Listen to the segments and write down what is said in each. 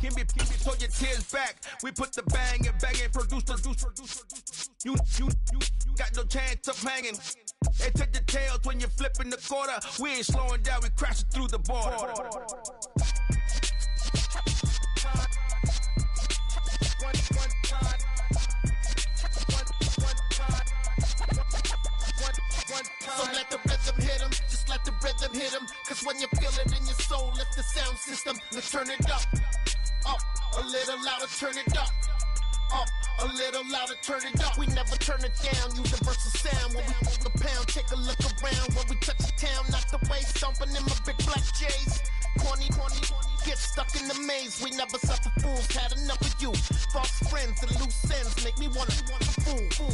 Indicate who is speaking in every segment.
Speaker 1: Give me so your tears back. We put the bang and produce. You got no chance of hanging. They take the tails when you're flipping the quarter. We ain't slowing down, we crashing through the border. So let the rhythm hit him, just let the rhythm hit him. Cause when you feel it in your soul, lift the sound system. Let's turn it up, a little louder, turn it up. A little louder, turn it up. We never turn it down, universal sound. When we move the pound, take a look around. When we touch the town, knock the way, stomping in my big black J's. Corny, get stuck in the maze. We never suffer fools, had enough of you. False friends and loose ends make me wanna fool.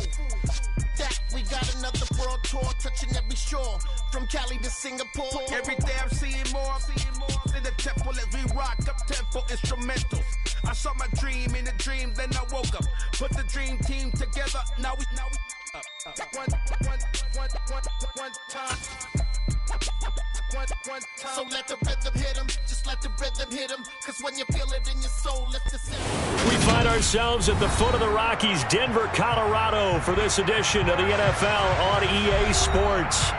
Speaker 1: That we got another world tour, touching every shore, from Cali to Singapore. Every day I'm seeing more in the temple as we rock up tempo instrumentals. I saw my dream in a dream, then I woke up. Put the dream team together. Now we one time. So let the rhythm hit him, just let the rhythm hit him. Cause when you feel it in your soul, lift the sound.
Speaker 2: We find ourselves at the foot of the Rockies, Denver, Colorado, for this edition of the NFL on EA Sports.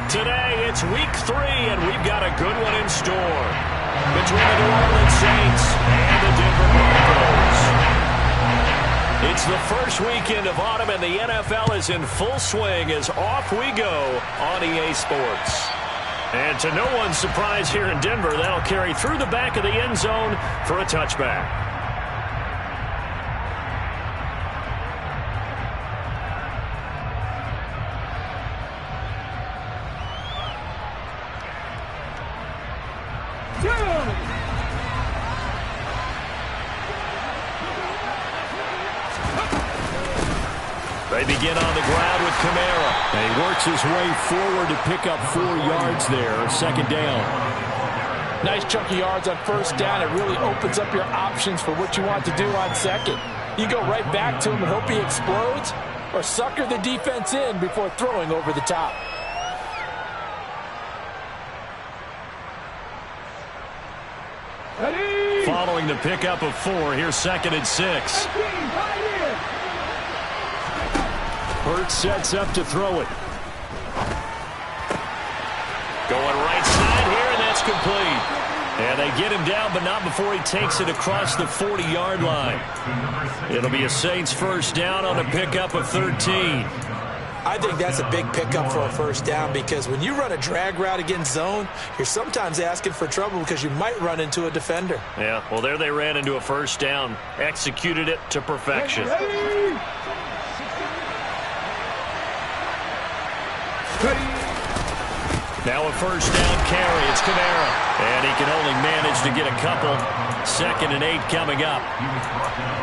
Speaker 2: Today, it's week 3, and we've got a good one in store between the New Orleans Saints and the Denver Broncos. It's the first weekend of autumn, and the NFL is in full swing as off we go on EA Sports. And to no one's surprise here in Denver, that'll carry through the back of the end zone for a touchback. They begin on the ground with Kamara. And he works his way forward to pick up 4 yards there. Second down.
Speaker 3: Nice chunky yards on first down. It really opens up your options for what you want to do on second. You go right back to him and hope he explodes, or sucker the defense in before throwing over the top.
Speaker 2: Following the pickup of 4, here's 2nd and 6. Hurts sets up to throw it. Going right side here, and that's complete. And they get him down, but not before he takes it across the 40-yard line. It'll be a Saints first down on a pickup of 13.
Speaker 3: I think that's a big pickup for a first down, because when you run a drag route against zone, you're sometimes asking for trouble because you might run into a defender.
Speaker 2: Yeah, well, there they ran into a first down. Executed it to perfection. Now a first down carry. It's Kamara. And he can only manage to get a couple. 2nd and 8 coming up.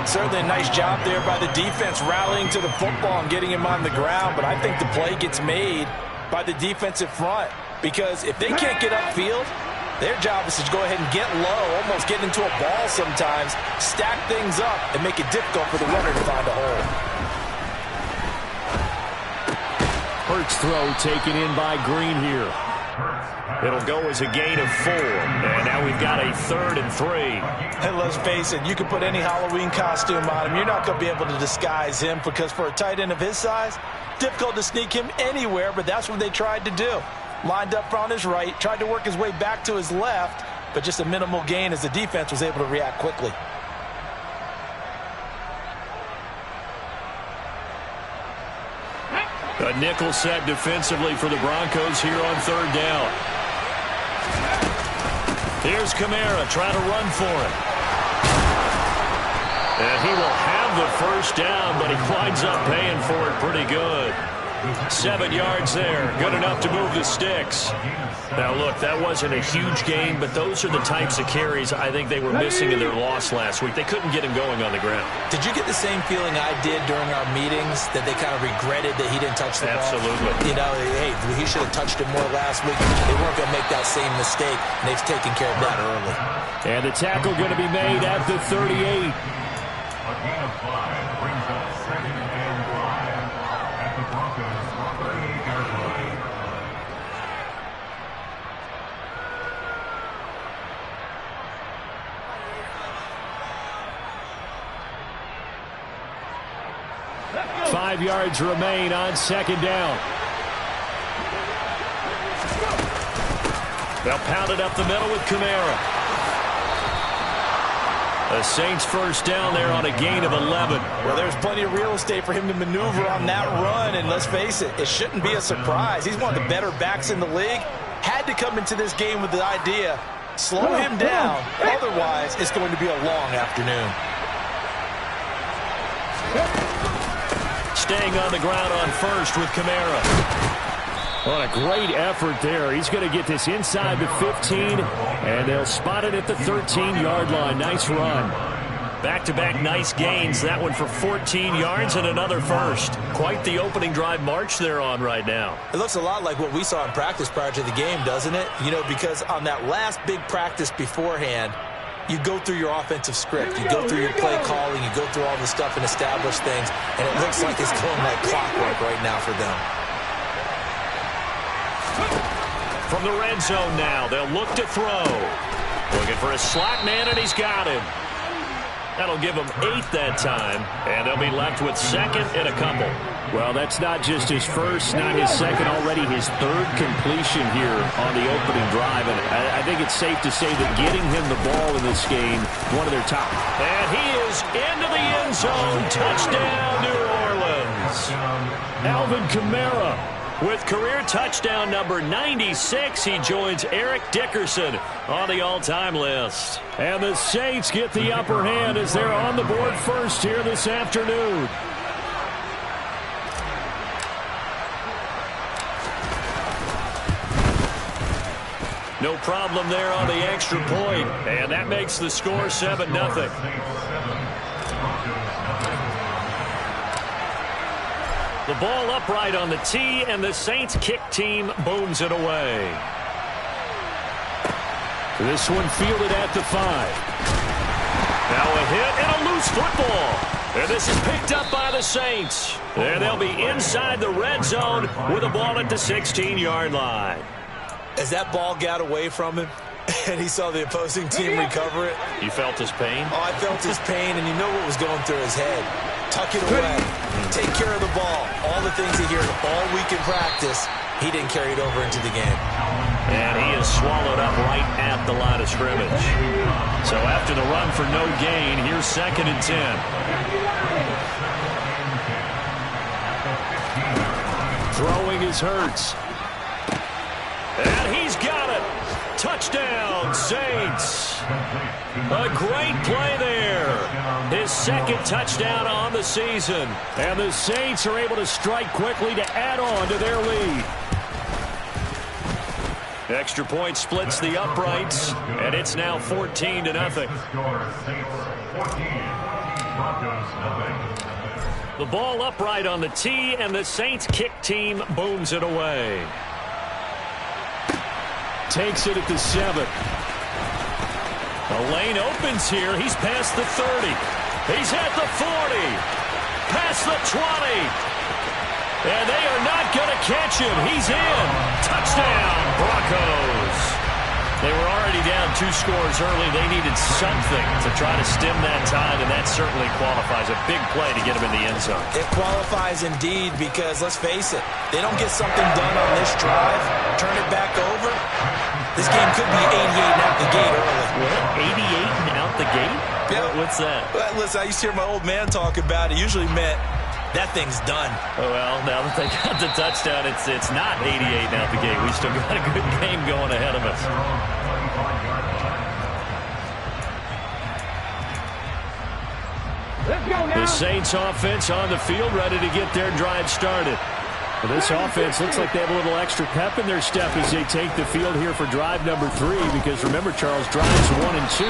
Speaker 3: Certainly a nice job there by the defense rallying to the football and getting him on the ground. But I think the play gets made by the defensive front. Because if they can't get upfield, their job is to go ahead and get low, almost get into a ball sometimes, stack things up, and make it difficult for the runner to find a hole.
Speaker 2: Hurts throw taken in by Green here. It'll go as a gain of 4. And now we've got a 3rd and 3.
Speaker 3: And let's face it, you can put any Halloween costume on him. You're not going to be able to disguise him, because for a tight end of his size, difficult to sneak him anywhere, but that's what they tried to do. Lined up on his right, tried to work his way back to his left, but just a minimal gain as the defense was able to react quickly.
Speaker 2: A nickel set defensively for the Broncos here on 3rd down. Here's Kamara trying to run for it. And he will have the first down, but he winds up paying for it pretty good. 7 yards there, good enough to move the sticks. Now, look, that wasn't a huge gain, but those are the types of carries I think they were missing in their loss last week. They couldn't get him going on the ground.
Speaker 3: Did you get the same feeling I did during our meetings, that they kind of regretted that he didn't touch the ball?
Speaker 2: Absolutely.
Speaker 3: You know, hey, he should have touched it more last week. They weren't going to make that same mistake, and they've taken care of that early.
Speaker 2: And the tackle going to be made at the 38.
Speaker 4: A gain of 5 brings up 2nd and 5 at the Broncos 38-yard line.
Speaker 2: 5 yards remain on second down. They'll pound it up the middle with Kamara. The Saints first down there on a gain of 11.
Speaker 3: Well, there's plenty of real estate for him to maneuver on that run, and let's face it, it shouldn't be a surprise. He's one of the better backs in the league. Had to come into this game with the idea, slow him down, otherwise it's going to be a long afternoon.
Speaker 2: Staying on the ground on first with Kamara. What a great effort there. He's going to get this inside the 15, and they'll spot it at the 13-yard line. Nice run. Back-to-back nice gains. That one for 14 yards and another first. Quite the opening drive march they're on right now.
Speaker 3: It looks a lot like what we saw in practice prior to the game, doesn't it? You know, because on that last big practice beforehand, you go through your offensive script. You go through your play calling. You go through all the stuff and establish things, and it looks like it's going like clockwork right now for them.
Speaker 2: From the red zone now, they'll look to throw. Looking for a slot man, and he's got him. That'll give him 8 that time, and they'll be left with second and a couple. Well, that's not just his first, not his second, already his third completion here on the opening drive. And I think it's safe to say that getting him the ball in this game, one of their top. And he is into the end zone. Touchdown, New Orleans. Alvin Kamara. With career touchdown number 96, he joins Eric Dickerson on the all-time list. And the Saints get the upper hand as they're on the board first here this afternoon. No problem there on the extra point, and that makes the score 7-0. The ball upright on the tee, and the Saints kick team booms it away. This one fielded at the 5. Now a hit and a loose football. And this is picked up by the Saints. And they'll be inside the red zone with the ball at the 16-yard line.
Speaker 3: As that ball got away from him, and he saw the opposing team recover it.
Speaker 2: You felt his pain?
Speaker 3: Oh, I felt his pain, and you know what was going through his head. Tuck it away. Take care of the ball. All the things he heard all week in practice, he didn't carry it over into the game.
Speaker 2: And he is swallowed up right at the line of scrimmage. So after the run for no gain, here's 2nd and 10. Throwing is Hurts. And he's got it. Touchdown, Saints. A great play there. His 2nd touchdown on the season. And the Saints are able to strike quickly to add on to their lead. Extra point splits the uprights, and it's now 14-0. The ball upright on the tee, and the Saints kick team booms it away. Takes it at the 7. The lane opens here. He's past the 30. He's at the 40. Past the 20. And they are not going to catch him. He's in. Touchdown, Broncos. They were already down 2 scores early. They needed something to try to stem that tide, and that certainly qualifies. A big play to get him in the end zone.
Speaker 3: It qualifies indeed because, let's face it, they don't get something done on this drive, turn it back over, this game could be 88 and out the gate early.
Speaker 2: What? 88 and out the gate?
Speaker 3: Yeah.
Speaker 2: What's that?
Speaker 3: Well, listen, I used to hear my old man talk about it. Usually meant that thing's done.
Speaker 2: Oh, well, now that they got the touchdown, it's not 88 and out the gate. We still got a good game going ahead of us. The Saints offense on the field, ready to get their drive started. Well, this offense looks like they have a little extra pep in their step as they take the field here for drive number 3, because remember, Charles, drives 1 and 2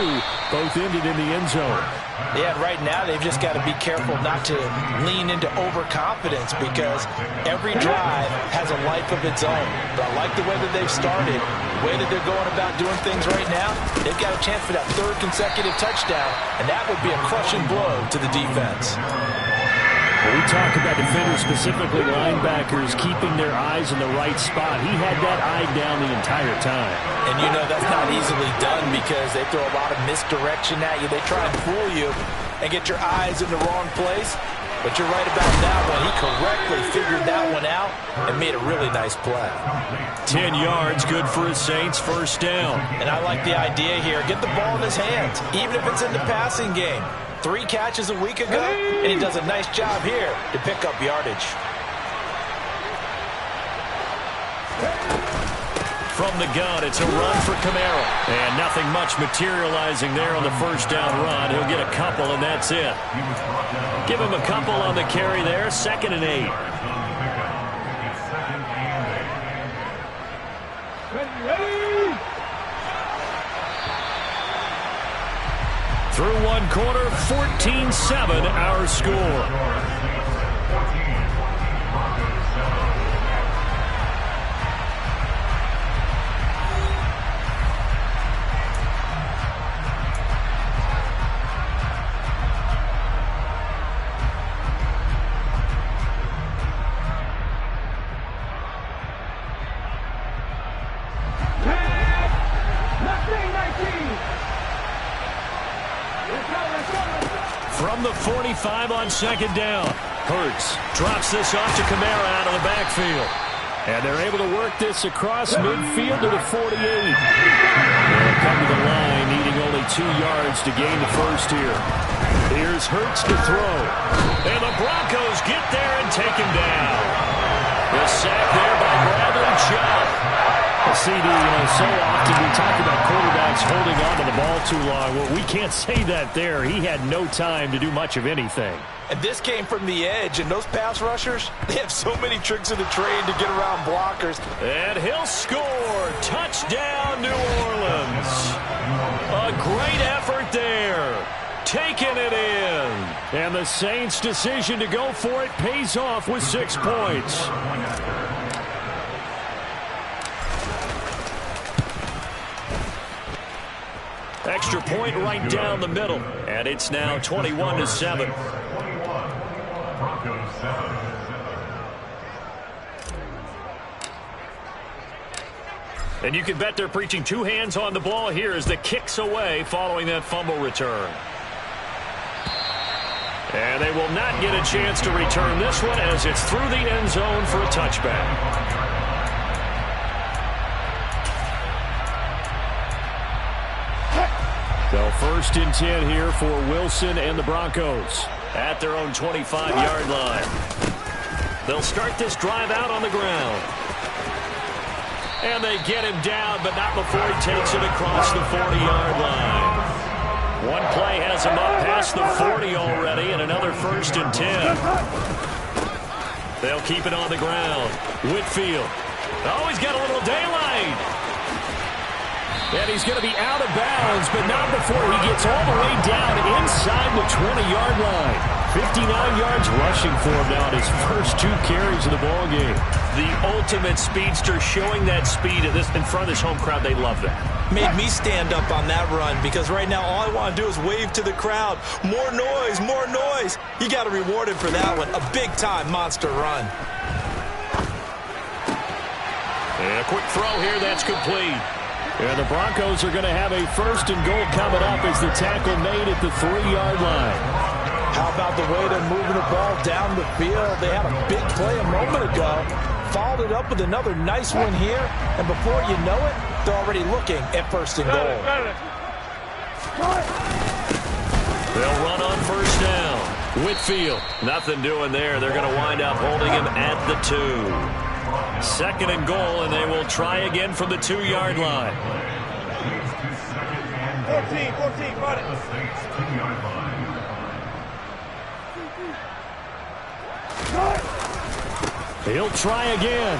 Speaker 2: both ended in the end zone.
Speaker 3: Yeah, and right now they've just got to be careful not to lean into overconfidence, because every drive has a life of its own. But I like the way that they've started, the way that they're going about doing things right now. They've got a chance for that 3rd consecutive touchdown, and that would be a crushing blow to the defense.
Speaker 2: We talk about defenders, specifically linebackers, keeping their eyes in the right spot. He had that eye down the entire time.
Speaker 3: And you know that's not easily done because they throw a lot of misdirection at you. They try and fool you and get your eyes in the wrong place. But you're right about that one. He correctly figured that one out and made a really nice play.
Speaker 2: 10 yards, good for his Saints, first down.
Speaker 3: And I like the idea here. Get the ball in his hands, even if it's in the passing game. 3 catches a week ago, and he does a nice job here to pick up yardage.
Speaker 2: From the gun, it's a run for Kamara. And nothing much materializing there on the first down run. He'll get a couple, and that's it. Give him a couple on the carry there. 2nd and 8. Through one quarter, 14-7 our score. From the 45 on 2nd down. Hurts drops this off to Kamara out of the backfield. And they're able to work this across midfield to the 48. They'll come to the line, needing only 2 yards to gain the first here. Here's Hurts to throw. And the Broncos get there and take him down. The sack there by Bradley Chubb. CD, so often we talk about quarterbacks holding on to the ball too long. Well, we can't say that there. He had no time to do much of anything.
Speaker 3: And this came from the edge, and those pass rushers, they have so many tricks in the trade to get around blockers.
Speaker 2: And he'll score. Touchdown, New Orleans. A great effort there. Taking it in. And the Saints' decision to go for it pays off with 6 points. Extra point right down the middle. And it's now 21-7. And you can bet they're preaching 2 hands on the ball here as the kick's away following that fumble return. And they will not get a chance to return this one as it's through the end zone for a touchback. So 1st and 10 here for Wilson and the Broncos at their own 25-yard line. They'll start this drive out on the ground. And they get him down, but not before he takes it across the 40-yard line. One play has him up past the 40 already, and another 1st and 10. They'll keep it on the ground. Whitfield. Oh, he's got a little daylight. And he's going to be out of bounds, but not before he gets all the way down inside the 20-yard line. 59 yards rushing for him now in his first 2 carries of the ballgame. The ultimate speedster, showing that speed in front of this home crowd. They love that.
Speaker 3: Made me stand up on that run because right now all I want to do is wave to the crowd. More noise, more noise. You got to reward him for that one. A big-time monster run.
Speaker 2: And a quick throw here. That's complete. And the Broncos are going to have a 1st and goal coming up as the tackle made at the 3-yard line.
Speaker 3: How about the way they're moving the ball down the field? They had a big play a moment ago. Followed it up with another nice one here. And before you know it, they're already looking at 1st and goal.
Speaker 2: They'll run on 1st down. Whitfield, nothing doing there. They're going to wind up holding him at the 2. 2nd and goal, and they will try again from the 2-yard line.
Speaker 5: 14, got it.
Speaker 2: He'll try again.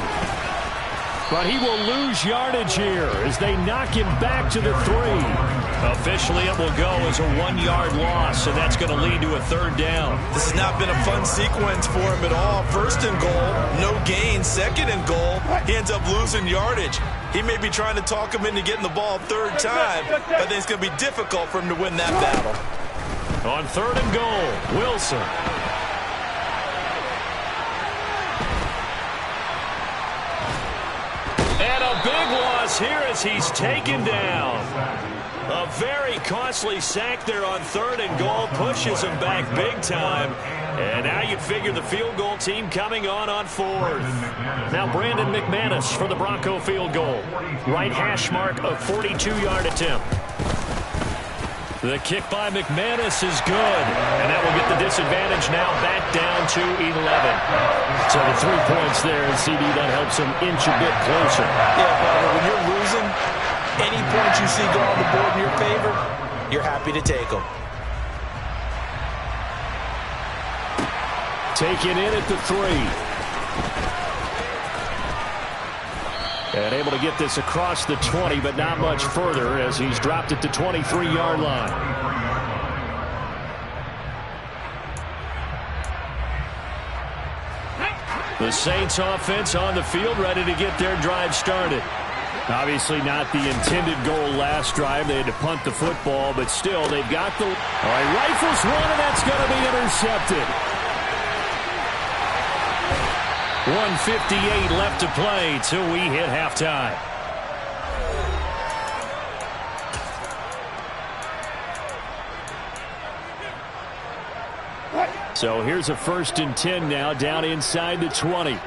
Speaker 2: But he will lose yardage here as they knock him back to the 3. Officially, it will go as a 1-yard loss, and that's going to lead to a 3rd down.
Speaker 3: This has not been a fun sequence for him at all. 1st and goal, no gain. 2nd and goal, he ends up losing yardage. He may be trying to talk him into getting the ball 3rd time, but I think it's going to be difficult for him to win that battle.
Speaker 2: On 3rd and goal, Wilson. And a big loss here as he's taken down. A very costly sack there on 3rd and goal. Pushes them back big time. And now you'd figure the field goal team coming on 4th. Now Brandon McManus for the Bronco field goal. Right hash mark of 42-yard attempt. The kick by McManus is good. And that will get the disadvantage now back down to 11. So the 3 points there, and CD, that helps them inch a bit closer.
Speaker 3: Yeah, but when you're losing, any points you see go on the board in your favor, you're happy to take them.
Speaker 2: Taken in at the 3. And able to get this across the 20, but not much further as he's dropped it to 23-yard line. The Saints offense on the field, ready to get their drive started. Obviously not the intended goal last drive. They had to punt the football, but still they've got the... All right, rifles one, and that's going to be intercepted. 1:58 left to play till we hit halftime. So here's a 1st and 10 now, down inside the 20.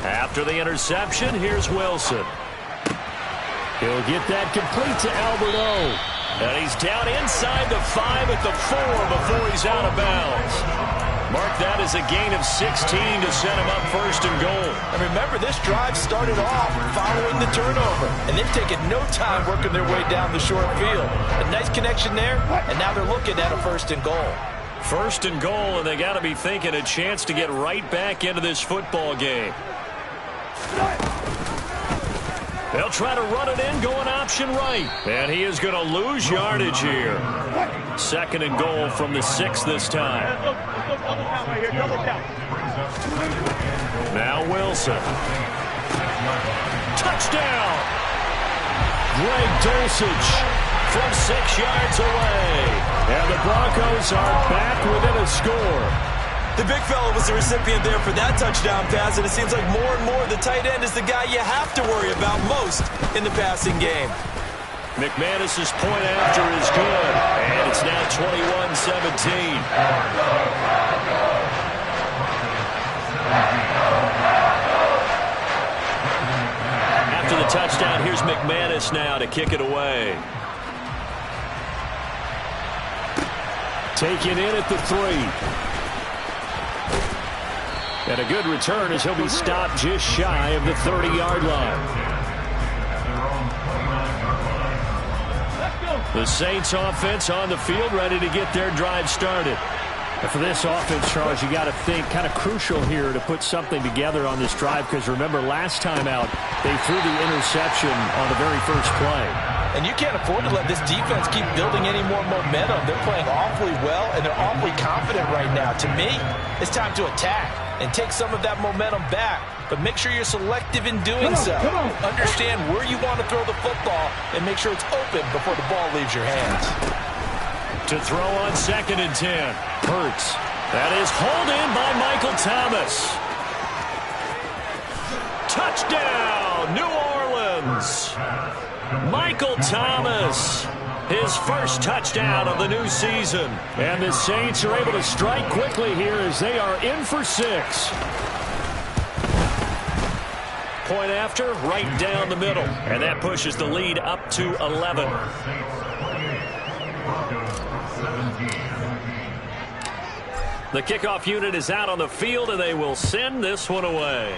Speaker 2: After the interception, here's Wilson. He'll get that complete to Albert O. And he's down inside the 5 at the 4 before he's out of bounds. Mark that as a gain of 16 to set him up 1st and goal.
Speaker 3: And remember, this drive started off following the turnover, and they've taken no time working their way down the short field. A nice connection there, and now they're looking at a 1st and goal.
Speaker 2: 1st and goal, and they got to be thinking a chance to get right back into this football game. They'll try to run it in, going option right. And he is going to lose yardage here. 2nd and goal from the 6 this time. Now Wilson. Touchdown! Greg Dulcich from 6 yards away. And the Broncos are back within a score.
Speaker 6: The big fella was the recipient there for that touchdown pass, and it seems like more and more the tight end is the guy you have to worry about most in the passing game.
Speaker 2: McManus's point after is good, and it's now 21-17. After the touchdown, here's McManus now to kick it away. Taken in at the 3. And a good return as he'll be stopped just shy of the 30-yard line. The Saints offense on the field, ready to get their drive started. And for this offense, Charles, you got to think kind of crucial here to put something together on this drive, because remember last time out they threw the interception on the very first play.
Speaker 3: And you can't afford to let this defense keep building any more momentum. They're playing awfully well, and they're awfully confident right now. To me, it's time to attack and take some of that momentum back. But make sure you're selective in doing so. Understand where you want to throw the football and make sure it's open before the ball leaves your hands.
Speaker 2: To throw on 2nd and 10. Hurts. That is hauled in by Michael Thomas. Touchdown, New Orleans. Michael Thomas, his first touchdown of the new season. And the Saints are able to strike quickly here as they are in for 6. Point after, right down the middle. And that pushes the lead up to 11. The kickoff unit is out on the field, and they will send this one away.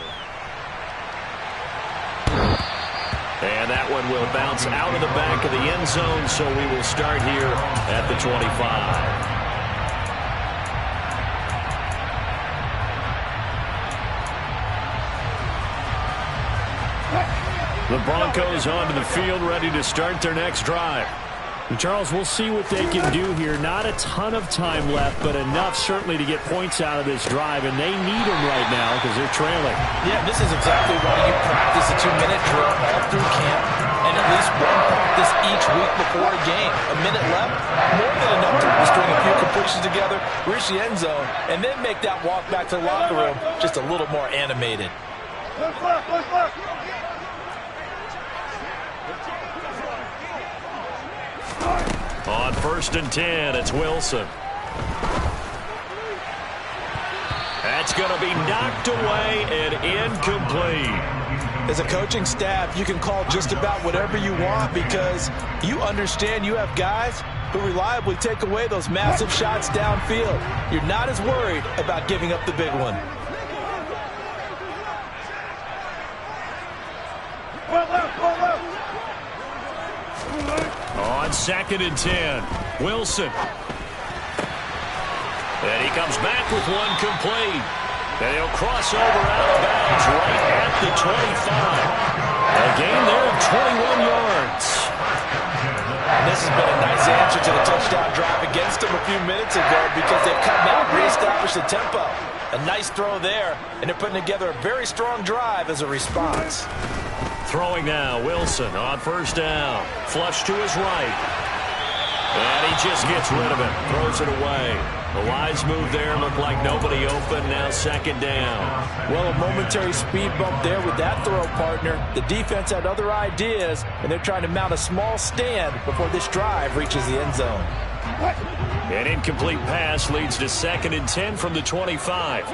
Speaker 2: And that one will bounce out of the back of the end zone, so we will start here at the 25. The Broncos onto the field, ready to start their next drive. And Charles, we'll see what they can do here. Not a ton of time left, but enough certainly to get points out of this drive, and they need them right now because they're trailing.
Speaker 3: Yeah, this is exactly why you practice a 2-minute drill all through camp and
Speaker 6: at least one practice each week before a game. A minute left, more than enough time to string a few completions together, reach the end zone, and then make that walk back to the locker room just a little more animated.
Speaker 2: On 1st and 10, it's Wilson. That's going to be knocked away and incomplete.
Speaker 6: As a coaching staff, you can call just about whatever you want because you understand you have guys who reliably take away those massive shots downfield. You're not as worried about giving up the big one.
Speaker 2: On 2nd and 10, Wilson. And he comes back with one complete. And he'll cross over out of bounds right at the 25. A gain there of 21 yards.
Speaker 6: And this has been a nice answer to the touchdown drive against them a few minutes ago because they've come out and reestablished the tempo. A nice throw there, and they're putting together a very strong drive as a response.
Speaker 2: Throwing now, Wilson on 1st down. Flush to his right. And he just gets rid of it. Throws it away. A wise move there. Looked like nobody open. Now 2nd down.
Speaker 6: Well, a momentary speed bump there with that throw, partner. The defense had other ideas, and they're trying to mount a small stand before this drive reaches the end zone.
Speaker 2: An incomplete pass leads to 2nd and 10 from the 25.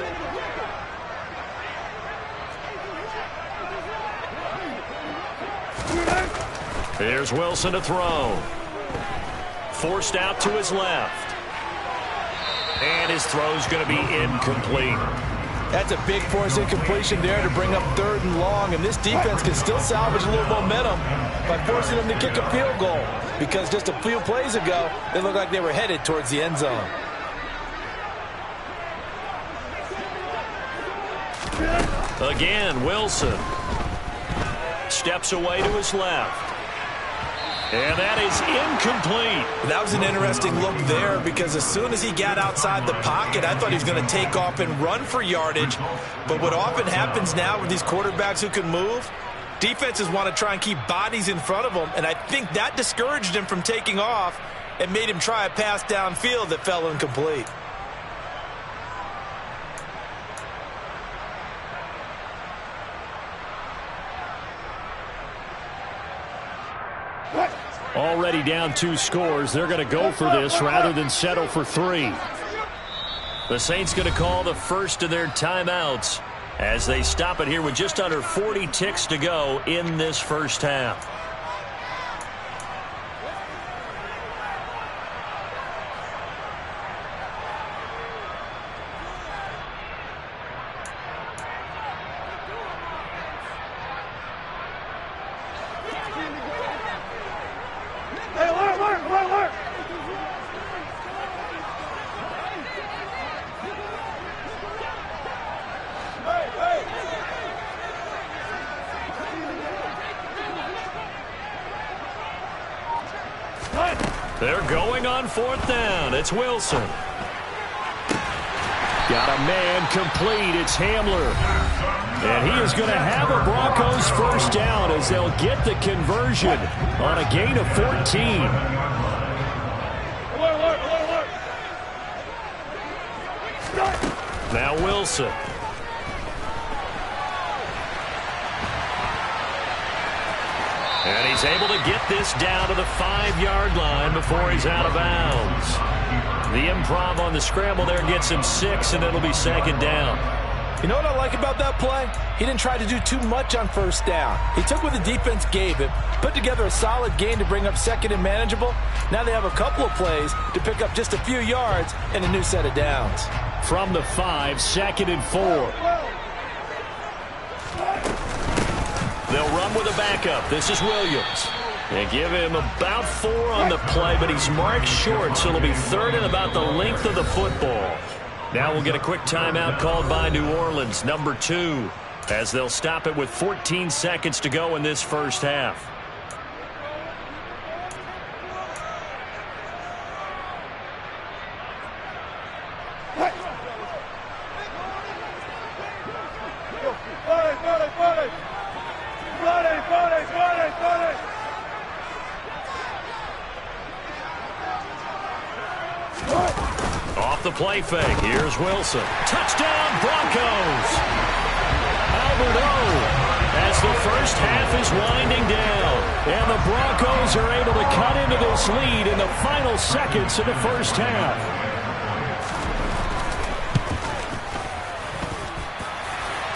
Speaker 2: Here's Wilson to throw. Forced out to his left. And his throw's going to be incomplete.
Speaker 6: That's a big force incompletion there to bring up 3rd and long, and this defense can still salvage a little momentum by forcing them to kick a field goal because just a few plays ago, they looked like they were headed towards the end zone.
Speaker 2: Again, Wilson steps away to his left. And that is incomplete.
Speaker 6: That was an interesting look there because as soon as he got outside the pocket, I thought he was going to take off and run for yardage. But what often happens now with these quarterbacks who can move, defenses want to try and keep bodies in front of them. And I think that discouraged him from taking off and made him try a pass downfield that fell incomplete.
Speaker 2: Already down 2 scores. They're going to go for this rather than settle for 3. The Saints going to call the first of their timeouts as they stop it here with just under 40 ticks to go in this first half. They're going on 4th down. It's Wilson. Got a man complete. It's Hamler. And he is going to have a Broncos first down as they'll get the conversion on a gain of 14. Now Wilson. And he's able to get this down to the 5-yard line before he's out of bounds. The improv on the scramble there gets him 6, and it'll be 2nd down.
Speaker 6: You know what I like about that play? He didn't try to do too much on 1st down. He took what the defense gave him, put together a solid gain to bring up 2nd and manageable. Now they have a couple of plays to pick up just a few yards and a new set of downs.
Speaker 2: From the 5, 2nd and 4. They'll run with a backup. This is Williams. They give him about 4 on the play, but he's marked short, so it'll be 3rd and about the length of the football. Now we'll get a quick timeout called by New Orleans, number 2, as they'll stop it with 14 seconds to go in this first half. off the play fake. Here's Wilson. Touchdown, Broncos. Albert O, as the first half is winding down. And the Broncos are able to cut into this lead in the final seconds of the first half.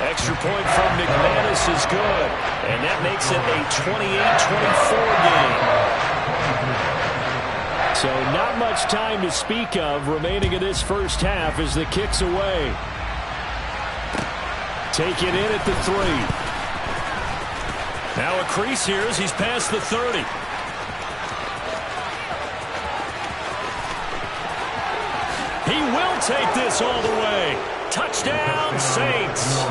Speaker 2: Extra point from McManus is good. And that makes it a 28-24 game. So not much time to speak of remaining in this first half as the kick's away. Take it in at the 3. Now a crease here as he's past the 30. He will take this all the way. Touchdown, Saints.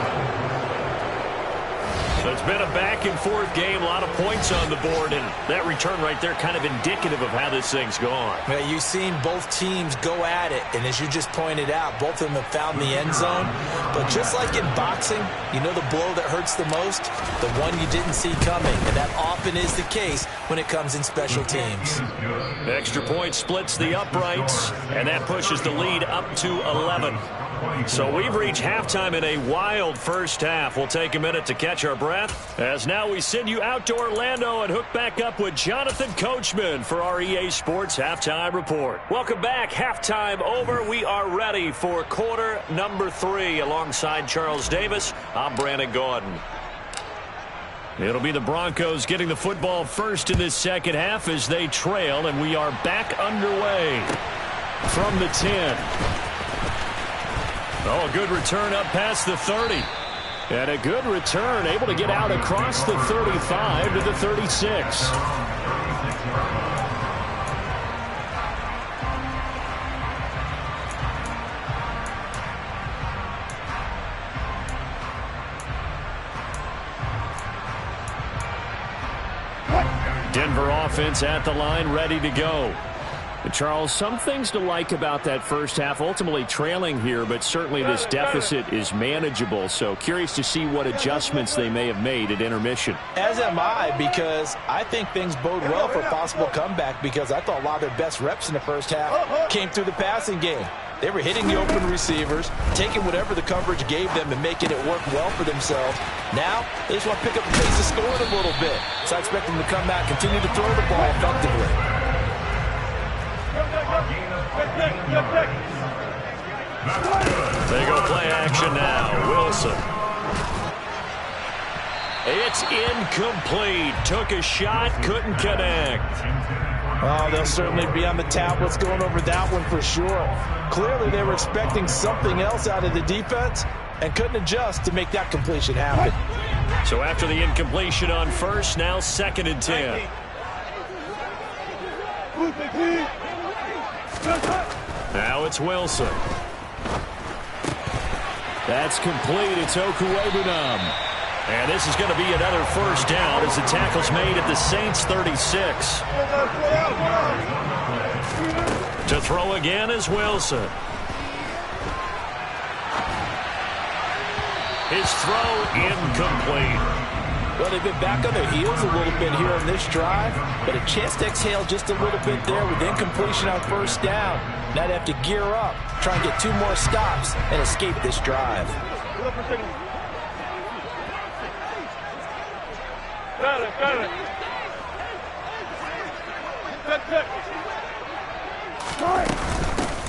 Speaker 2: So it's been a back-and-forth game, a lot of points on the board, and that return right there kind of indicative of how this thing's gone.
Speaker 6: Well, you've seen both teams go at it, and as you just pointed out, both of them have found the end zone. But just like in boxing, you know the blow that hurts the most? The one you didn't see coming, and that often is the case when it comes in special teams.
Speaker 2: Extra point splits the uprights, and that pushes the lead up to 11. So we've reached halftime in a wild first half. We'll take a minute to catch our breath, as now we send you out to Orlando and hook back up with Jonathan Coachman for our EA Sports Halftime Report. Welcome back. Halftime over. We are ready for quarter number 3. Alongside Charles Davis, I'm Brandon Gaudin. It'll be the Broncos getting the football first in this second half as they trail, and we are back underway from the 10. Oh, a good return up past the 30. And a good return, able to get out across the 35 to the 36. Denver offense at the line, ready to go. Charles, some things to like about that first half, ultimately trailing here, but certainly this deficit is manageable. So curious to see what adjustments they may have made at intermission.
Speaker 6: As am I, because I think things bode well for a possible comeback, because I thought a lot of their best reps in the first half came through the passing game. They were hitting the open receivers, taking whatever the coverage gave them and making it work well for themselves. Now, they just want to pick up the pace of scoring a little bit. So I expect them to come back, continue to throw the ball effectively.
Speaker 2: They go play action now. Wilson. It's incomplete. Took a shot, couldn't connect.
Speaker 6: Oh, they'll certainly be on the tablets going over that one for sure. Clearly, they were expecting something else out of the defense and couldn't adjust to make that completion happen.
Speaker 2: So after the incompletion on first, now 2nd and 10. Now it's Wilson. That's complete. It's Okuwebunam. And this is going to be another first down as the tackle's made at the Saints 36. To throw again is Wilson. His throw incomplete.
Speaker 6: Well, they've been back on their heels a little bit here on this drive, but a chance to exhale just a little bit there with incompletion on first down. Now they have to gear up, try and get 2 more stops, and escape this drive.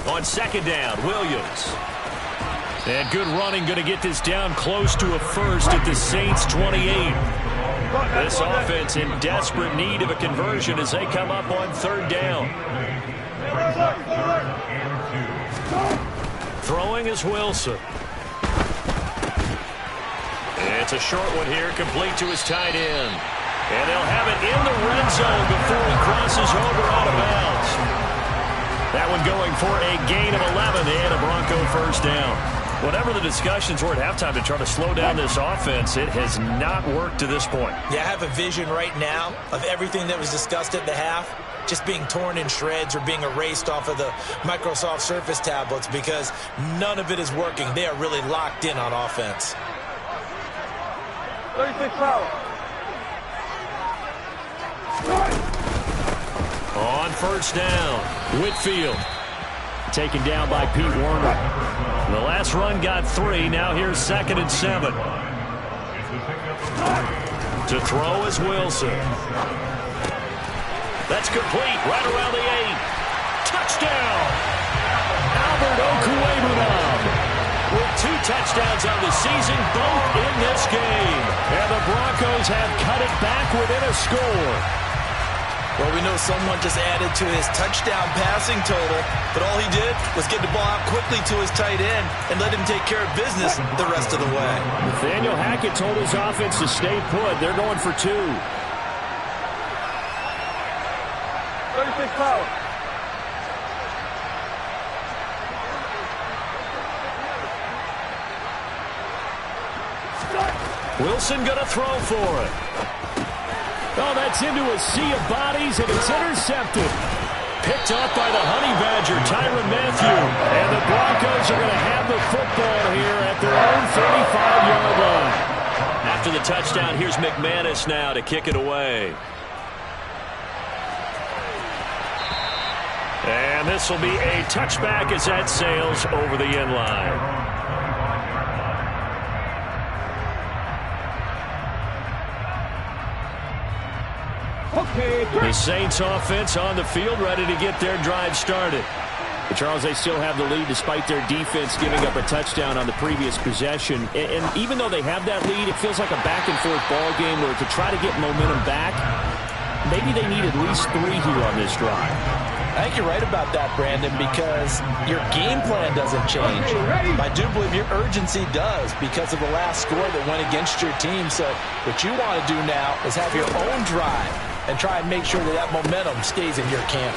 Speaker 2: On 2nd down, Williams. And good running, going to get this down close to a first at the Saints 28. This offense in desperate need of a conversion as they come up on 3rd down. Throwing is Wilson. It's a short one here, complete to his tight end. And they'll have it in the red zone before he crosses over out of bounds. That one going for a gain of 11 and a Bronco first down. Whatever the discussions were at halftime to try to slow down this offense, it has not worked to this point.
Speaker 6: Yeah, I have a vision right now of everything that was discussed at the half just being torn in shreds or being erased off of the Microsoft Surface tablets, because none of it is working. They are really locked in on offense.
Speaker 5: 36 foul.
Speaker 2: On first down, Whitfield taken down by Pete Werner. The last run got 3. Now here's 2nd and 7. To throw is Wilson. That's complete right around the 8. Touchdown! Albert Okwuegbunam with 2 touchdowns on the season, both in this game. And the Broncos have cut it back within a score.
Speaker 6: Well, we know someone just added to his touchdown passing total, but all he did was get the ball out quickly to his tight end and let him take care of business the rest of the way.
Speaker 2: Nathaniel Hackett told his offense to stay put. They're going for 2.
Speaker 5: 36 power.
Speaker 2: Wilson going to throw for it. Oh, that's into a sea of bodies, and it's intercepted. Picked up by the Honey Badger, Tyrann Mathieu. And the Broncos are going to have the football here at their own 35-yard line. After the touchdown, here's McManus now to kick it away. And this will be a touchback as that sails over the end line. The Saints offense on the field, ready to get their drive started. But Charles, they still have the lead despite their defense giving up a touchdown on the previous possession. And even though they have that lead, it feels like a back-and-forth ball game where to try to get momentum back, maybe they need at least 3 here on this drive.
Speaker 3: I think you're right about that, Brandon, because your game plan doesn't change. I do believe your urgency does because of the last score that went against your team. So what you want to do now is have your own drive and try and make sure that that momentum stays in your camp.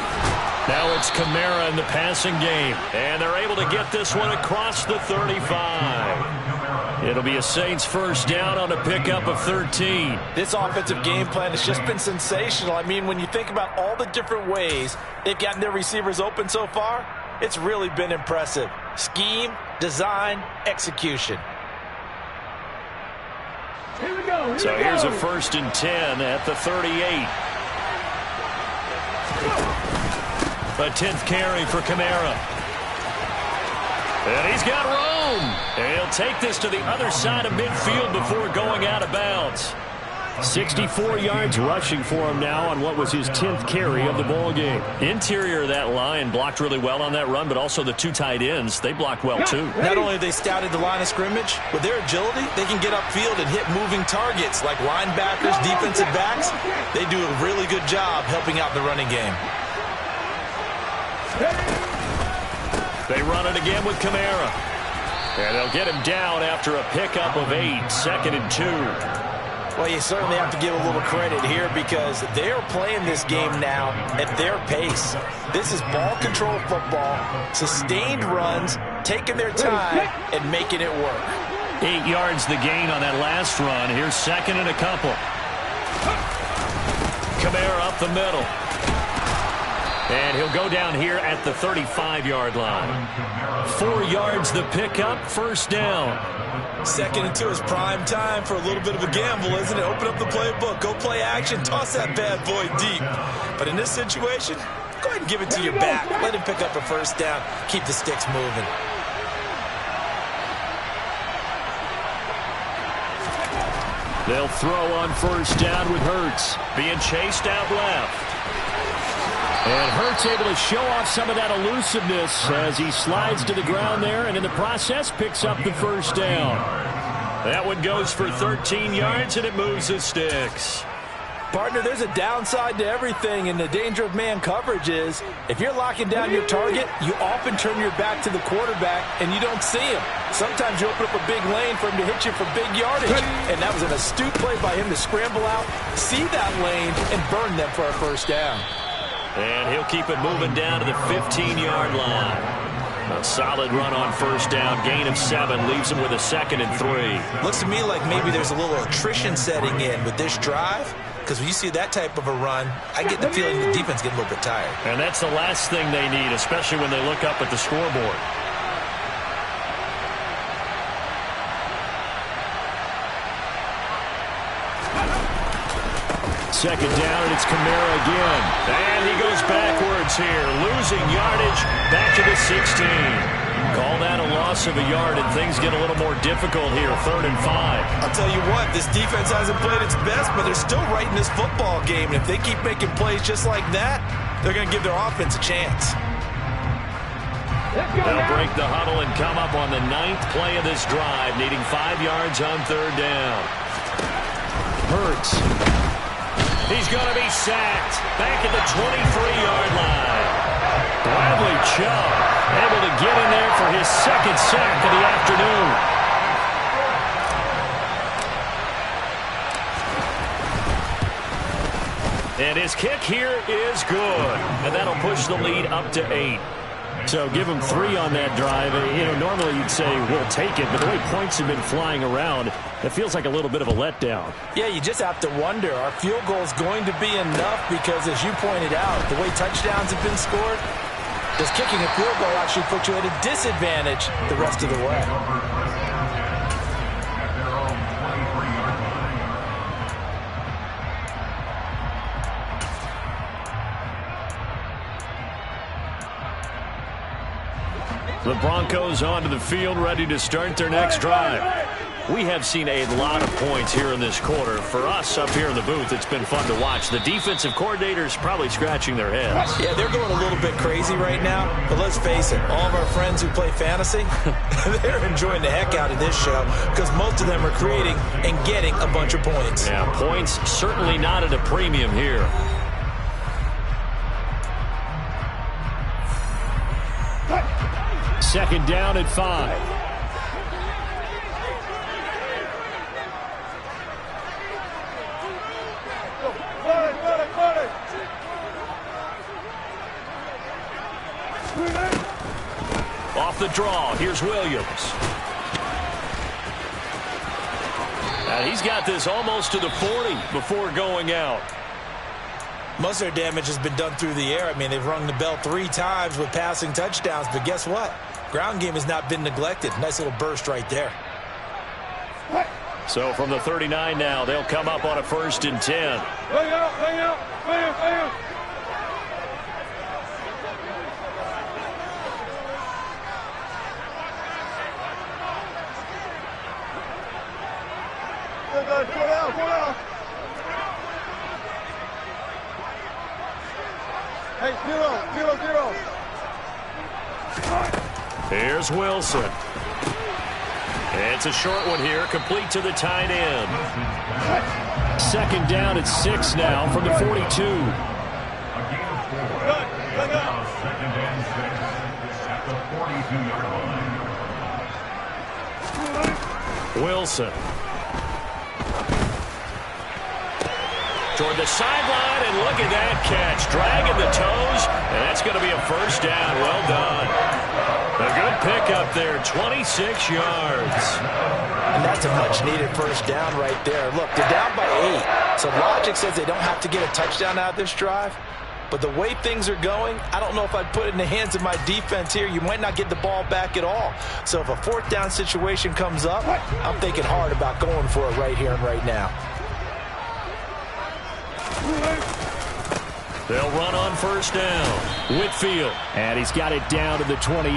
Speaker 2: Now it's Kamara in the passing game, and they're able to get this one across the 35. It'll be a Saints first down on a pickup of 13.
Speaker 3: This offensive game plan has just been sensational. I mean, when you think about all the different ways they've gotten their receivers open so far, it's really been impressive. Scheme, design, execution.
Speaker 2: So here's a 1st and 10 at the 38. A 10th carry for Kamara. And he's got room. And he'll take this to the other side of midfield before going out of bounds. 64 yards rushing for him now on what was his 10th carry of the ball game. Interior of that line blocked really well on that run, but also the 2 tight ends, they blocked well too.
Speaker 6: Not only have they scouted the line of scrimmage, with their agility, they can get upfield and hit moving targets like linebackers, defensive backs. They do a really good job helping out the running game.
Speaker 2: They run it again with Kamara. And they'll get him down after a pickup of 8, 2nd and 2.
Speaker 3: Well, you certainly have to give a little credit here because they're playing this game now at their pace. This is ball control football, sustained runs, taking their time, and making it work.
Speaker 2: 8 yards the gain on that last run. Here's 2nd and a couple. Kamara up the middle. And he'll go down here at the 35-yard line. 4 yards the pickup, first down.
Speaker 6: 2nd and 2 is prime time for a little bit of a gamble, isn't it? Open up the playbook, go play action, toss that bad boy deep. But in this situation, go ahead and give it to your back. Let him pick up a first down, keep the sticks moving.
Speaker 2: They'll throw on first down with Hurts. Being chased out left. And Hurts able to show off some of that elusiveness as he slides to the ground there, and in the process picks up the first down. That one goes for 13 yards, and it moves the sticks.
Speaker 3: Partner, there's a downside to everything, and the danger of man coverage is if you're locking down your target, you often turn your back to the quarterback, and you don't see him. Sometimes you open up a big lane for him to hit you for big yardage, and that was an astute play by him to scramble out, see that lane, and burn them for a first down.
Speaker 2: And he'll keep it moving down to the 15-yard line. A solid run on first down. Gain of 7 leaves him with a 2nd and 3.
Speaker 6: Looks to me like maybe there's a little attrition setting in with this drive. Because when you see that type of a run, I get the feeling the defense getting a little bit tired.
Speaker 2: And that's the last thing they need, especially when they look up at the scoreboard. second down, and it's Kamara again. And he goes backwards here, losing yardage back to the 16. Call that a loss of a yard, and things get a little more difficult here, 3rd and 5.
Speaker 6: I'll tell you what, this defense hasn't played its best, but they're still right in this football game. And if they keep making plays just like that, they're going to give their offense a chance.
Speaker 2: They'll break the huddle and come up on the 9th play of this drive, needing 5 yards on 3rd down. Hurts. He's going to be sacked back at the 23-yard line. Bradley Chubb able to get in there for his 2nd sack of the afternoon. And his kick here is good. And that'll push the lead up to 8. So give him 3 on that drive. You know, normally you'd say we'll take it, but the way points have been flying around, it feels like a little bit of a letdown.
Speaker 3: Yeah, you just have to wonder, are field goals going to be enough? Because as you pointed out, the way touchdowns have been scored, does kicking a field goal actually put you at a disadvantage the rest of the way?
Speaker 2: The Broncos onto the field, ready to start their next drive. We have seen a lot of points here in this quarter. For us up here in the booth, it's been fun to watch. The defensive coordinators probably scratching their heads.
Speaker 6: Yeah, they're going a little bit crazy right now. But let's face it, all of our friends who play fantasy, they're enjoying the heck out of this show because most of them are creating and getting a bunch of points.
Speaker 2: Yeah, points certainly not at a premium here. Second down at 5. Off the draw, here's Williams. And he's got this almost to the 40 before going out.
Speaker 6: Most of their damage has been done through the air. I mean, they've rung the bell 3 times with passing touchdowns, but guess what? Ground game has not been neglected. Nice little burst right there.
Speaker 2: So from the 39 now, they'll come up on a 1st and 10.
Speaker 5: Bring out. Pull out. Hey, zero.
Speaker 2: Here's Wilson. It's a short one here, complete to the tight end. Second down at 6 now from the 42.
Speaker 4: Second and 6 at the 42-yard line.
Speaker 2: Wilson. Toward the sideline, and look at that catch. Dragging the toes, and that's going to be a 1st down. Well done. A good pickup there, 26 yards.
Speaker 3: And that's a much-needed 1st down right there. Look, they're down by 8. So logic says they don't have to get a touchdown out of this drive. But the way things are going, I don't know if I'd put it in the hands of my defense here. You might not get the ball back at all. So if a 4th down situation comes up, I'm thinking hard about going for it right here and right now.
Speaker 2: They'll run on 1st down. Whitfield, and he's got it down to the 28.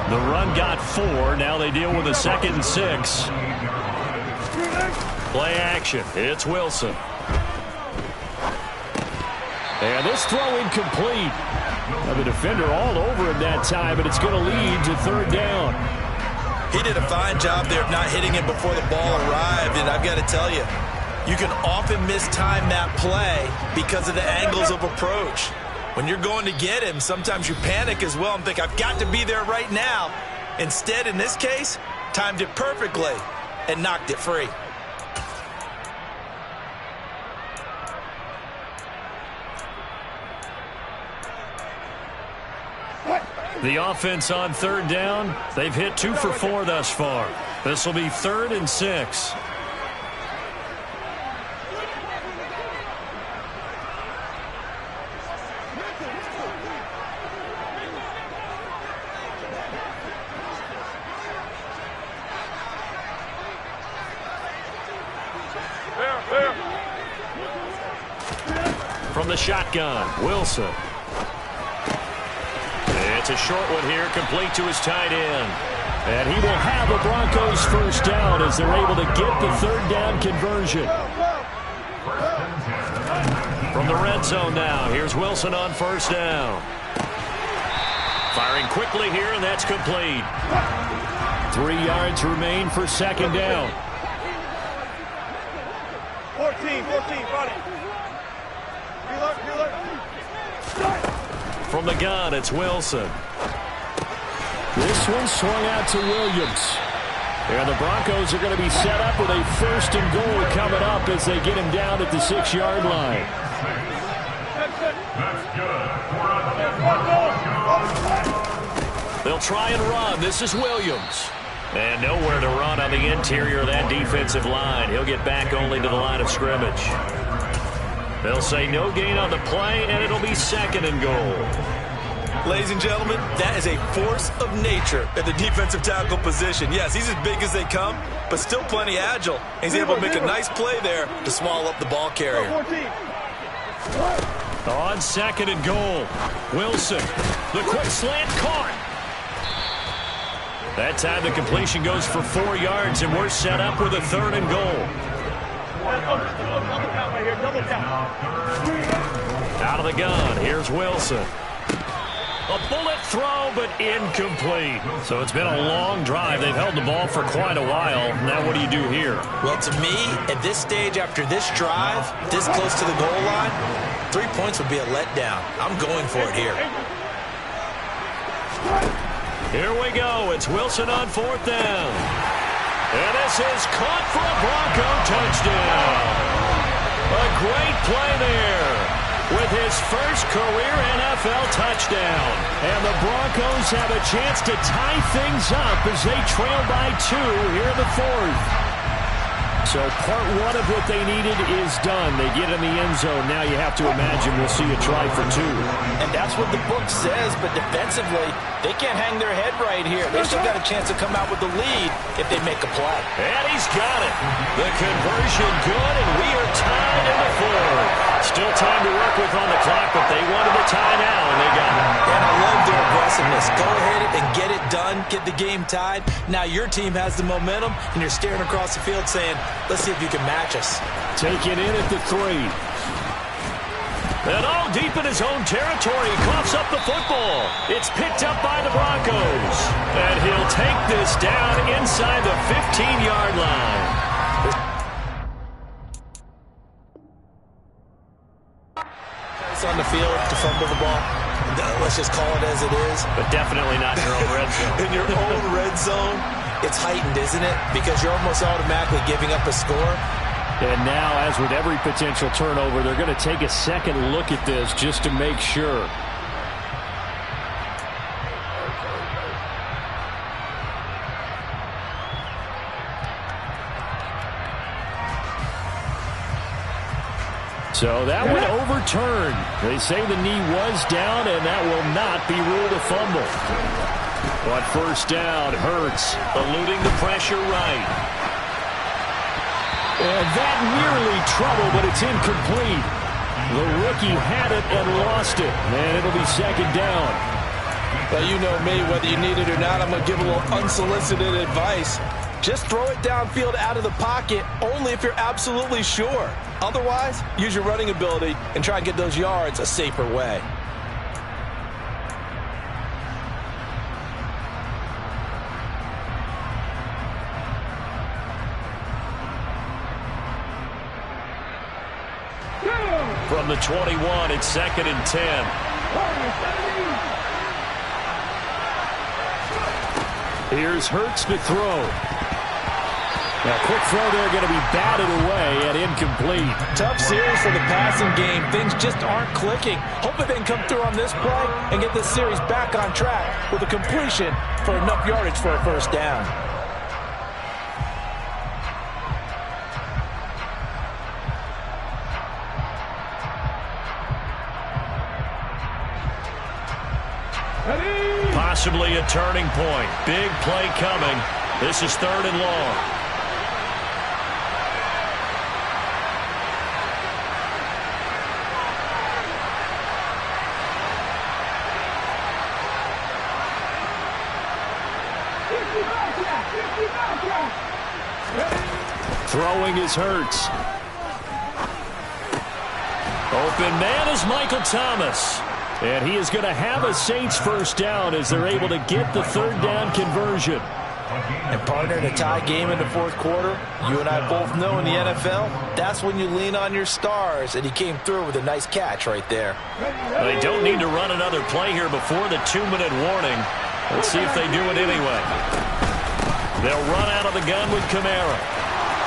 Speaker 2: The run got 4. Now they deal with a 2nd and 6. Play action. It's Wilson. And this throw incomplete. Now the defender all over him that time, but it's going to lead to 3rd down.
Speaker 6: He did a fine job there of not hitting it before the ball arrived, and I've got to tell you, you can often mistime that play because of the angles of approach. When you're going to get him, sometimes you panic as well and think, I've got to be there right now. Instead, in this case, timed it perfectly and knocked it free.
Speaker 2: The offense on 3rd down, they've hit 2 for 4 thus far. This will be 3rd and 6. From the shotgun, Wilson. It's a short one here, complete to his tight end. And he will have the Broncos first down as they're able to get the third down conversion. From the red zone now, here's Wilson on first down. Firing quickly here, and that's complete. 3 yards remain for second down.
Speaker 5: 14, buddy.
Speaker 2: From the gun, it's Wilson. This one swung out to Williams. And the Broncos are going to be set up with a first and goal coming up as they get him down at the 6-yard line. They'll try and run. This is Williams. And nowhere to run on the interior of that defensive line. He'll get back only to the line of scrimmage. They'll say no gain on the play, and it'll be second and goal.
Speaker 6: Ladies and gentlemen, that is a force of nature at the defensive tackle position. Yes, he's as big as they come, but still plenty agile. He's able to make a nice play there to swallow up the ball carrier.
Speaker 2: On second and goal, Wilson. The quick slant caught. That time the completion goes for 4 yards, and we're set up with a third and goal. Out of the gun, here's Wilson. A bullet throw, but incomplete. So it's been a long drive. They've held the ball for quite a while. Now what do you do here?
Speaker 6: Well, to me, at this stage, after this drive, this close to the goal line, 3 points would be a letdown. I'm going for it here.
Speaker 2: Here we go. It's Wilson on fourth down. And this is caught for a Bronco touchdown. A great play there with his first career NFL touchdown. And the Broncos have a chance to tie things up as they trail by 2 here in the fourth. So part one of what they needed is done. They get in the end zone. Now you have to imagine we'll see a try for 2.
Speaker 3: And that's what the book says, but defensively, they can't hang their head right here. They still got a chance to come out with the lead if they make a play.
Speaker 2: And he's got it. The conversion good, and we are tied in the fourth. Still time to work with on the clock, but they wanted a tie now, and they got it.
Speaker 6: And I love their aggressiveness. Go ahead and get it done, get the game tied. Now your team has the momentum, and you're staring across the field saying, let's see if you can match us.
Speaker 2: Take it in at the 3. And all deep in his own territory, he coughs up the football. It's picked up by the Broncos. And he'll take this down inside the 15-yard line.
Speaker 6: On the field to fumble the ball. Let's just call it as it is.
Speaker 2: But definitely not in your own red zone.
Speaker 6: In your own red zone, it's heightened, isn't it? Because you're almost automatically giving up a score.
Speaker 2: And now, as with every potential turnover, they're going to take a second look at this just to make sure. So that one overturned. They say the knee was down, and that will not be ruled a fumble. But first down, Hurts eluding the pressure right. And that nearly trouble, but it's incomplete. The rookie had it and lost it, and it'll be second down.
Speaker 6: Well, you know me, whether you need it or not, I'm going to give a little unsolicited advice. Just throw it downfield out of the pocket only if you're absolutely sure. Otherwise, use your running ability and try and get those yards a safer way.
Speaker 2: From the 21, it's second and 10. Here's Hurts to throw. Now, quick throw there, going to be batted away and incomplete.
Speaker 6: Tough series for the passing game. Things just aren't clicking. Hopefully they can come through on this play and get this series back on track with a completion for enough yardage for a first down.
Speaker 2: Possibly a turning point. Big play coming. This is third and long. Throwing is Hurts. Open man is Michael Thomas. And he is going to have a Saints first down as they're able to get the third down conversion.
Speaker 6: And partner, in a tie game in the fourth quarter, you and I both know in the NFL, that's when you lean on your stars. And he came through with a nice catch right there.
Speaker 2: They don't need to run another play here before the 2-minute warning. Let's see if they do it anyway. They'll run out of the gun with Kamara.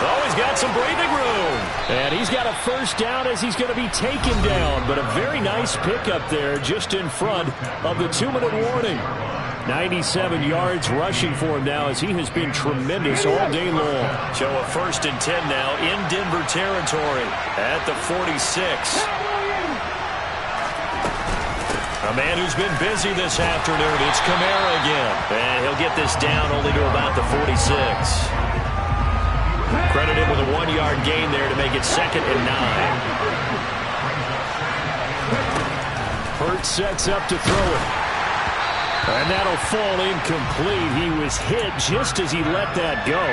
Speaker 2: Oh, he's got some breathing room. And he's got a first down as he's going to be taken down. But a very nice pickup there just in front of the 2-minute warning. 97 yards rushing for him now as he has been tremendous all day long. So a 1st and 10 now in Denver territory at the 46. A man who's been busy this afternoon. It's Kamara again. And he'll get this down only to about the 46. Credited with a 1-yard gain there to make it 2nd and 9. Hurts sets up to throw it. And that'll fall incomplete. He was hit just as he let that go.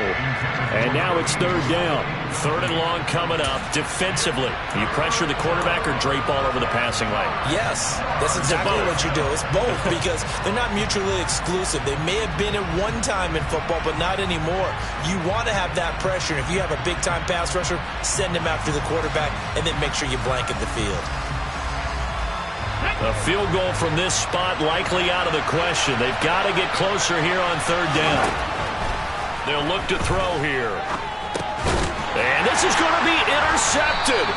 Speaker 2: And now it's 3rd down. 3rd and long coming up defensively. You pressure the quarterback or drape all over the passing lane?
Speaker 6: Yes, that's exactly what you do. It's both because they're not mutually exclusive. They may have been at one time in football, but not anymore. You want to have that pressure. If you have a big-time pass rusher, send him after the quarterback and then make sure you blanket the field.
Speaker 2: A field goal from this spot likely out of the question. They've got to get closer here on 3rd down. They'll look to throw here. And this is going to be intercepted.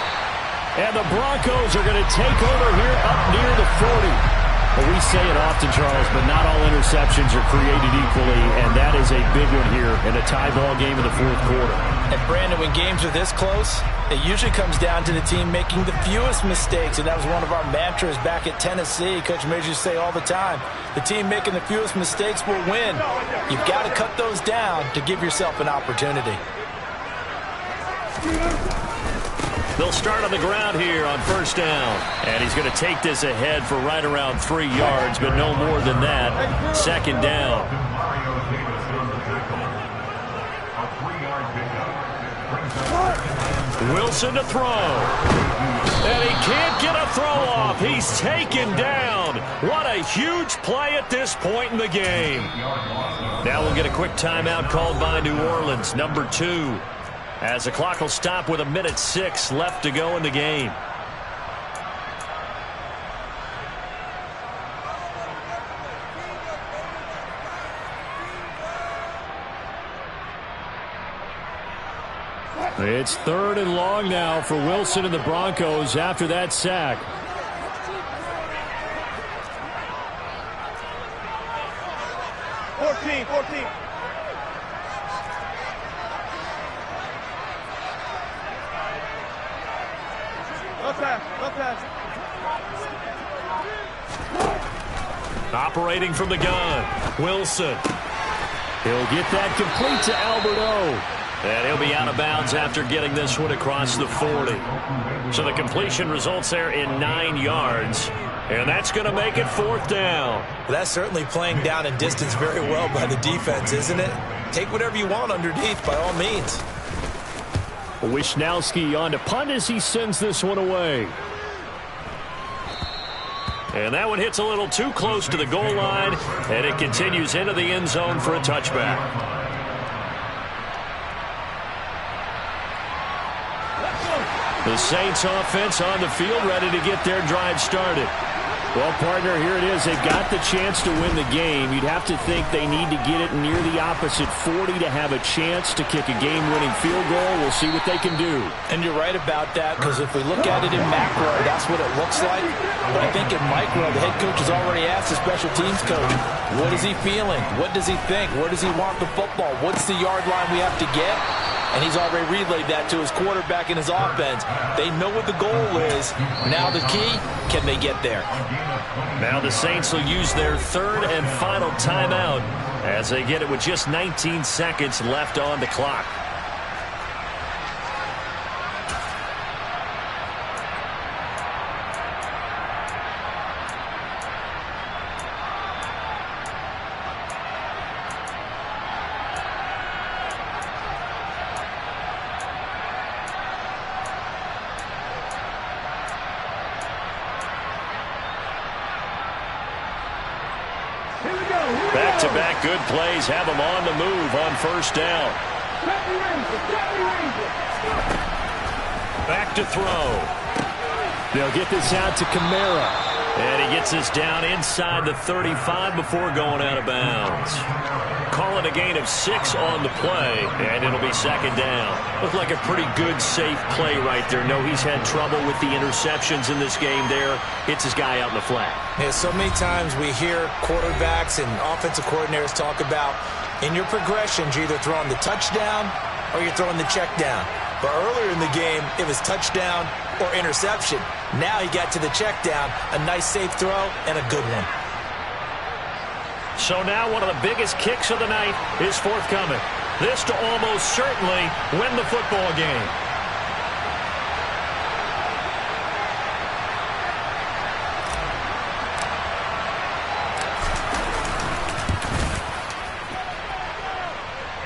Speaker 2: And the Broncos are going to take over here up near the 40. Well, we say it often, Charles, but not all interceptions are created equally, and that is a big one here in a tie ball game in the 4th quarter.
Speaker 6: And Brandon, when games are this close, it usually comes down to the team making the fewest mistakes, and that was one of our mantras back at Tennessee. Coach Majors used to say all the time, the team making the fewest mistakes will win. You've got to cut those down to give yourself an opportunity.
Speaker 2: They'll start on the ground here on 1st down. And he's going to take this ahead for right around 3 yards, but no more than that. 2nd down. Wilson to throw. And he can't get a throw off. He's taken down. What a huge play at this point in the game. Now we'll get a quick timeout called by New Orleans, number 2. As the clock will stop with 1:06 left to go in the game. It's 3rd and long now for Wilson and the Broncos after that sack.
Speaker 5: Fourteen. No pass.
Speaker 2: Operating from the gun, Wilson. He'll get that complete to Alberto. And he'll be out of bounds after getting this one across the 40. So the completion results there in 9 yards. And that's going to make it 4th down.
Speaker 6: Well, that's certainly playing down and distance very well by the defense, isn't it? Take whatever you want underneath, by all means.
Speaker 2: Wisnowski on to punt as he sends this one away. And that one hits a little too close to the goal line, and it continues into the end zone for a touchback. The Saints offense on the field, ready to get their drive started. Well, partner, here it is. They've got the chance to win the game. You'd have to think they need to get it near the opposite 40 to have a chance to kick a game-winning field goal. We'll see what they can do.
Speaker 6: And you're right about that, because if we look at it in macro, that's what it looks like. But I think in micro, the head coach has already asked the special teams coach, what is he feeling? What does he think? Where does he want the football? What's the yard line we have to get? And he's already relayed that to his quarterback and his offense. They know what the goal is. Now the key, can they get there?
Speaker 2: Now the Saints will use their 3rd and final timeout as they get it with just 19 seconds left on the clock. Back-to-back good plays have them on the move on first down. Back to throw. They'll get this out to Kamara. And he gets this down inside the 35 before going out of bounds. Call it a gain of 6 on the play, and it'll be second down. Looked like a pretty good, safe play right there. No, he's had trouble with the interceptions in this game there. Hits his guy out in the flat.
Speaker 6: Yeah, so many times we hear quarterbacks and offensive coordinators talk about in your progressions, you're either throwing the touchdown or you're throwing the check down. But earlier in the game, it was touchdown or interception. Now he got to the check down, a nice safe throw, and a good one.
Speaker 2: So now one of the biggest kicks of the night is forthcoming. This to almost certainly win the football game.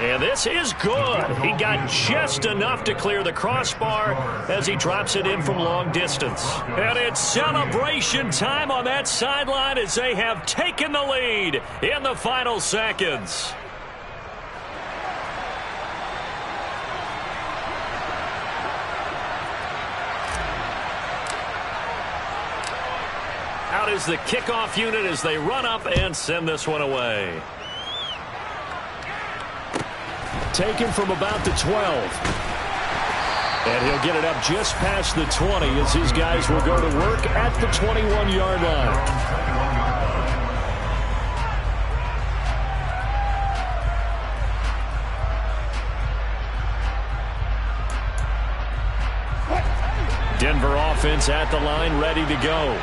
Speaker 2: And this is good. He got just enough to clear the crossbar as he drops it in from long distance. And it's celebration time on that sideline as they have taken the lead in the final seconds. Out is the kickoff unit as they run up and send this one away. Taken from about the 12. And he'll get it up just past the 20 as his guys will go to work at the 21-yard line. Denver offense at the line, ready to go.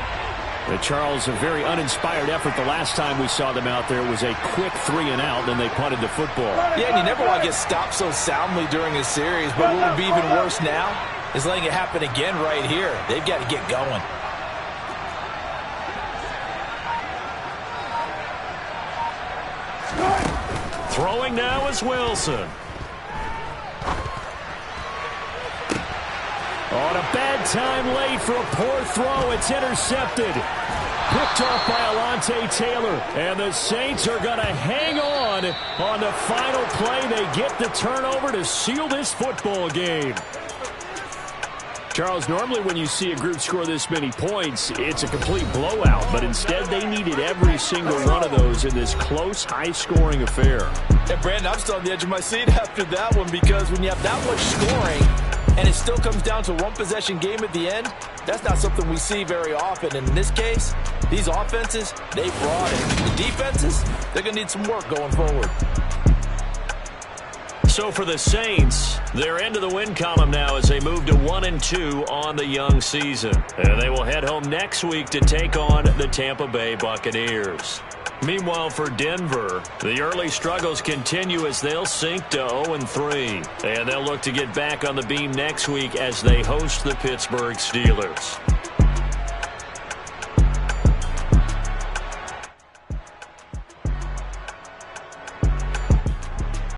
Speaker 2: Charles, a very uninspired effort the last time we saw them out there. It was a quick 3-and-out, and they punted the football.
Speaker 3: Yeah, and you never want to get stopped so soundly during a series, but what would be even worse now is letting it happen again right here. They've got to get going.
Speaker 2: Throwing now is Wilson. On a bad time late for a poor throw. It's intercepted. Picked off by Alontae Taylor. And the Saints are going to hang on the final play. They get the turnover to seal this football game. Charles, normally when you see a group score this many points, it's a complete blowout. But instead, they needed every single one of those in this close, high-scoring affair.
Speaker 3: And Brandon, I'm still on the edge of my seat after that one because when you have that much scoring and it still comes down to a one-possession game at the end, that's not something we see very often. And in this case, these offenses, they brought it. The defenses, they're going to need some work going forward.
Speaker 2: So for the Saints, they're into the win column now as they move to 1-2 on the young season. And they will head home next week to take on the Tampa Bay Buccaneers. Meanwhile, for Denver, the early struggles continue as they'll sink to 0-3. And they'll look to get back on the beam next week as they host the Pittsburgh Steelers.